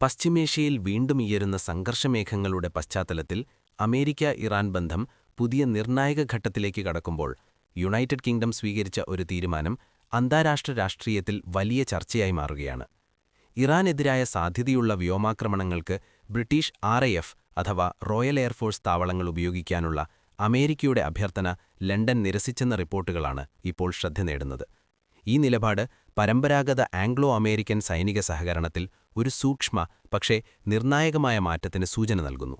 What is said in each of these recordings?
പശ്ചിമേഷ്യയിൽ വീണ്ടും ഉയരുന്ന സംഘർഷമേഘങ്ങളുടെ പശ്ചാത്തലത്തിൽ അമേരിക്ക-ഇറാൻ ബന്ധം പുതിയ നിർണായക ഘട്ടത്തിലേക്ക് കടക്കുമ്പോൾ യുണൈറ്റഡ് കിങ്ഡം സ്വീകരിച്ച ഒരു തീരുമാനം അന്താരാഷ്ട്ര രാഷ്ട്രീയത്തിൽ വലിയ ചർച്ചയായി മാറുകയാണ്. ഇറാനെതിരായ സാധ്യതയുള്ള വ്യോമാക്രമണങ്ങൾക്ക് ബ്രിട്ടീഷ് RAF അഥവാ റോയൽ എയർഫോഴ്സ് താവളങ്ങൾ ഉപയോഗിക്കാനുള്ള അമേരിക്കയുടെ അഭ്യർത്ഥന ലണ്ടൻ നിരസിച്ചെന്ന റിപ്പോർട്ടുകളാണ് ഇപ്പോൾ ശ്രദ്ധ നേടുന്നത്. ഈ നിലപാട് പരമ്പരാഗത ആംഗ്ലോ അമേരിക്കൻ സൈനിക സഹകരണത്തിൽ ഒരു സൂക്ഷ്മ പക്ഷേ നിർണായകമായ മാറ്റത്തിന് സൂചന നൽകുന്നു.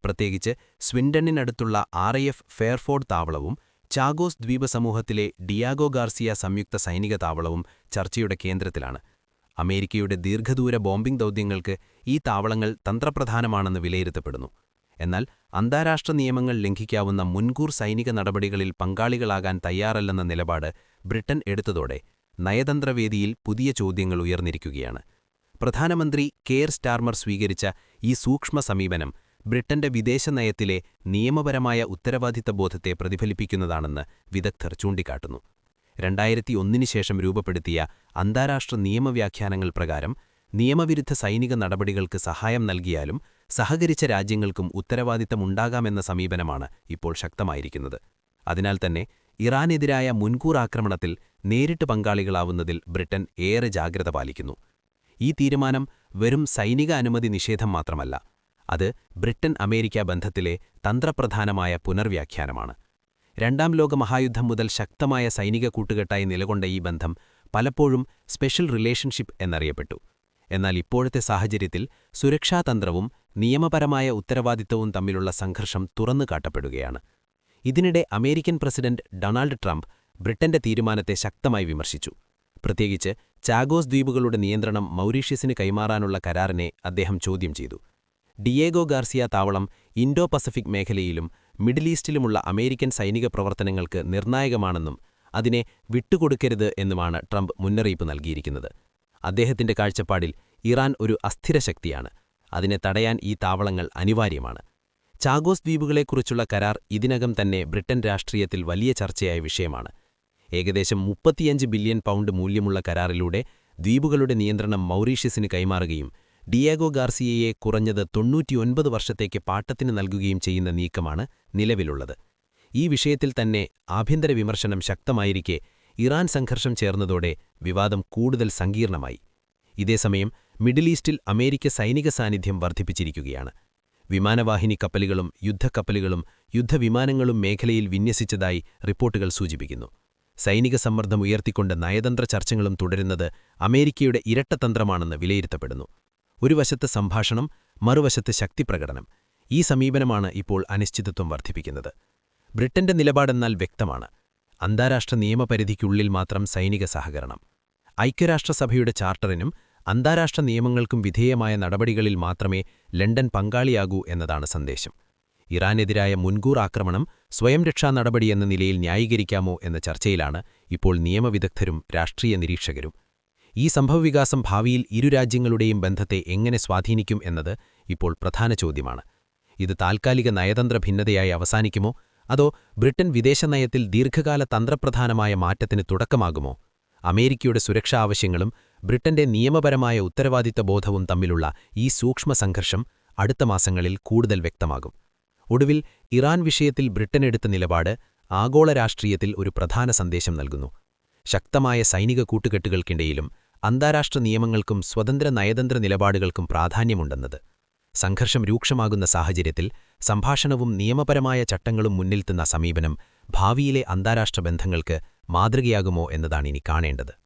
പ്രത്യേകിച്ച് സ്വിൻഡണിനടുത്തുള്ള RAF ഫെയർഫോർഡ് താവളവും ചാഗോസ് ദ്വീപസമൂഹത്തിലെ ഡിയാഗോ ഗാർസിയ സംയുക്ത സൈനിക താവളവും ചർച്ചയുടെ കേന്ദ്രത്തിലാണ്. അമേരിക്കയുടെ ദീർഘദൂര ബോംബിംഗ് ദൗത്യങ്ങൾക്ക് ഈ താവളങ്ങൾ തന്ത്രപ്രധാനമാണെന്ന് വിലയിരുത്തപ്പെടുന്നു. എന്നാൽ അന്താരാഷ്ട്ര നിയമങ്ങൾ ലംഘിക്കാവുന്ന മുൻകൂർ സൈനിക നടപടികളിൽ പങ്കാളികളാകാൻ തയ്യാറല്ലെന്ന നിലപാട് ബ്രിട്ടൻ എടുത്തതോടെ നയതന്ത്രവേദിയിൽ പുതിയ ചോദ്യങ്ങൾ ഉയർന്നിരിക്കുകയാണ്. പ്രധാനമന്ത്രി കെയർ സ്റ്റാർമർ സ്വീകരിച്ച ഈ സൂക്ഷ്മ സമീപനം ബ്രിട്ടന്റെ വിദേശനയത്തിലെ നിയമപരമായ ഉത്തരവാദിത്തബോധത്തെ പ്രതിഫലിപ്പിക്കുന്നതാണെന്ന് വിദഗ്ധർ ചൂണ്ടിക്കാട്ടുന്നു. 2001 ശേഷം രൂപപ്പെടുത്തിയ അന്താരാഷ്ട്ര നിയമവ്യാഖ്യാനങ്ങൾ പ്രകാരം നിയമവിരുദ്ധ സൈനിക നടപടികൾക്ക് സഹായം നൽകിയാലും സഹകരിച്ച രാജ്യങ്ങൾക്കും ഉത്തരവാദിത്തമുണ്ടാകാമെന്ന സമീപനമാണ് ഇപ്പോൾ ശക്തമായിരിക്കുന്നത്. അതിനാൽ തന്നെ ഇറാനെതിരായ മുൻകൂർ ആക്രമണത്തിൽ നേരിട്ട് പങ്കാളികളാവുന്നതിൽ ബ്രിട്ടൻ ഏറെ ജാഗ്രത പാലിക്കുന്നു. ഈ തീരുമാനം വെറും സൈനിക അനുമതി നിഷേധം മാത്രമല്ല, അത് ബ്രിട്ടൻ-അമേരിക്ക ബന്ധത്തിലെ തന്ത്രപ്രധാനമായ പുനർവ്യാഖ്യാനമാണ്. രണ്ടാം ലോകമഹായുദ്ധം മുതൽ ശക്തമായ സൈനിക കൂട്ടുകെട്ടായി നിലകൊണ്ട ഈ ബന്ധം പലപ്പോഴും സ്പെഷ്യൽ റിലേഷൻഷിപ്പ് എന്നറിയപ്പെട്ടു. എന്നാൽ ഇപ്പോഴത്തെ സാഹചര്യത്തിൽ സുരക്ഷാതന്ത്രവും നിയമപരമായ ഉത്തരവാദിത്തവും തമ്മിലുള്ള സംഘർഷം തുറന്നുകാട്ടപ്പെടുകയാണ്. ഇതിനിടെ അമേരിക്കൻ പ്രസിഡന്റ് ഡൊണാൾഡ് ട്രംപ് ബ്രിട്ടന്റെ തീരുമാനത്തെ ശക്തമായി വിമർശിച്ചു. പ്രത്യേകിച്ച് ചാഗോസ് ദ്വീപുകളുടെ നിയന്ത്രണം മൗറീഷ്യസിന് കൈമാറാനുള്ള കരാറിനെ അദ്ദേഹം ചോദ്യം ചെയ്തു. ഡിയേഗോ ഗാർസിയ താവളം ഇൻഡോ പസഫിക് മേഖലയിലും മിഡിൽ ഈസ്റ്റിലുമുള്ള അമേരിക്കൻ സൈനിക പ്രവർത്തനങ്ങൾക്ക് നിർണായകമാണെന്നും അതിനെ വിട്ടുകൊടുക്കരുത് എന്നുമാണ് ട്രംപ് മുന്നറിയിപ്പ് നൽകിയിരിക്കുന്നത്. അദ്ദേഹത്തിന്റെ കാഴ്ചപ്പാടിൽ ഇറാൻ ഒരു അസ്ഥിര ശക്തിയാണ്. അതിനെ തടയാൻ ഈ താവളങ്ങൾ അനിവാര്യമാണ്. ചാഗോസ് ദ്വീപുകളെക്കുറിച്ചുള്ള കരാർ ഇതിനകം തന്നെ ബ്രിട്ടൻ രാഷ്ട്രീയത്തിൽ വലിയ ചർച്ചയായ വിഷയമാണ്. ഏകദേശം 35 ബില്യൺ പൗണ്ട് മൂല്യമുള്ള കരാറിലൂടെ ദ്വീപുകളുടെ നിയന്ത്രണം മൗറീഷ്യസിന് കൈമാറുകയും ഡിയേഗോ ഗാർസിയയെ കുറഞ്ഞത് 99 വർഷത്തേക്ക് പാട്ടത്തിന് നൽകുകയും ചെയ്യുന്ന നീക്കമാണ് നിലവിലുള്ളത്. ഈ വിഷയത്തിൽ തന്നെ ആഭ്യന്തര വിമർശനം ശക്തമായിരിക്കെ ഇറാൻ സംഘർഷം ചേർന്നതോടെ വിവാദം കൂടുതൽ സങ്കീർണമായി. ഇതേസമയം മിഡിൽ ഈസ്റ്റിൽ അമേരിക്ക സൈനിക സാന്നിധ്യം വർദ്ധിപ്പിച്ചിരിക്കുകയാണ്. വിമാനവാഹിനി കപ്പലുകളും യുദ്ധക്കപ്പലുകളും യുദ്ധവിമാനങ്ങളും മേഖലയിൽ വിന്യസിച്ചതായി റിപ്പോർട്ടുകൾ സൂചിപ്പിക്കുന്നു. സൈനിക സമ്മർദ്ദം ഉയർത്തിക്കൊണ്ട് നയതന്ത്ര ചർച്ചകളും തുടരുന്നത് അമേരിക്കയുടെ ഇരട്ടതന്ത്രമാണെന്ന് വിലയിരുത്തപ്പെടുന്നു. ഒരു വശത്ത് സംഭാഷണം, മറുവശത്ത് ശക്തിപ്രകടനം. ഈ സമീപനമാണ് ഇപ്പോൾ അനിശ്ചിതത്വം വർദ്ധിപ്പിക്കുന്നത്. ബ്രിട്ടന്റെ നിലപാടെന്നാൽ വ്യക്തമാണ്. അന്താരാഷ്ട്ര നിയമപരിധിക്കുള്ളിൽ മാത്രം സൈനിക സഹകരണം. ഐക്യരാഷ്ട്രസഭയുടെ ചാർട്ടറിനും അന്താരാഷ്ട്ര നിയമങ്ങൾക്കും വിധേയമായ നടപടികളിൽ മാത്രമേ ലണ്ടൻ പങ്കാളിയാകൂ എന്നതാണ് സന്ദേശം. ഇറാനെതിരായ മുൻകൂർ ആക്രമണം സ്വയം രക്ഷാ നടപടിയെന്ന നിലയിൽ ന്യായീകരിക്കാമോ എന്ന ചർച്ചയിലാണ് ഇപ്പോൾ നിയമവിദഗ്ധരും രാഷ്ട്രീയ നിരീക്ഷകരും. ഈ സംഭവവികാസം ഭാവിയിൽ ഇരു രാജ്യങ്ങളുടെയും ബന്ധത്തെ എങ്ങനെ സ്വാധീനിക്കും എന്നത് ഇപ്പോൾ പ്രധാന ചോദ്യമാണ്. ഇത് താൽക്കാലിക നയതന്ത്ര ഭിന്നതയായി അവസാനിക്കുമോ, അതോ ബ്രിട്ടൻ വിദേശനയത്തിൽ ദീർഘകാല തന്ത്രപ്രധാനമായ മാറ്റത്തിന് തുടക്കമാകുമോ? അമേരിക്കയുടെ സുരക്ഷാ ആവശ്യങ്ങളും ബ്രിട്ടന്റെ നിയമപരമായ ഉത്തരവാദിത്തബോധവും തമ്മിലുള്ള ഈ സൂക്ഷ്മ സംഘർഷം അടുത്ത മാസങ്ങളിൽ കൂടുതൽ വ്യക്തമാകും. ഒടുവിൽ ഇറാൻ വിഷയത്തിൽ ബ്രിട്ടൻ എടുത്ത നിലപാട് ആഗോള രാഷ്ട്രീയത്തിൽ ഒരു പ്രധാന സന്ദേശം നൽകുന്നു. ശക്തമായ സൈനിക കൂട്ടുകെട്ടുകൾക്കിടയിലും അന്താരാഷ്ട്ര നിയമങ്ങൾക്കും സ്വതന്ത്ര നയതന്ത്ര നിലപാടുകൾക്കും പ്രാധാന്യമുണ്ടെന്നത്. സംഘർഷം രൂക്ഷമാകുന്ന സാഹചര്യത്തിൽ സംഭാഷണവും നിയമപരമായ ചട്ടങ്ങളും മുന്നിൽത്തുന്ന സമീപനം ഭാവിയിലെ അന്താരാഷ്ട്ര ബന്ധങ്ങൾക്ക് മാതൃകയാകുമോ എന്നതാണ് ഇനി കാണേണ്ടത്.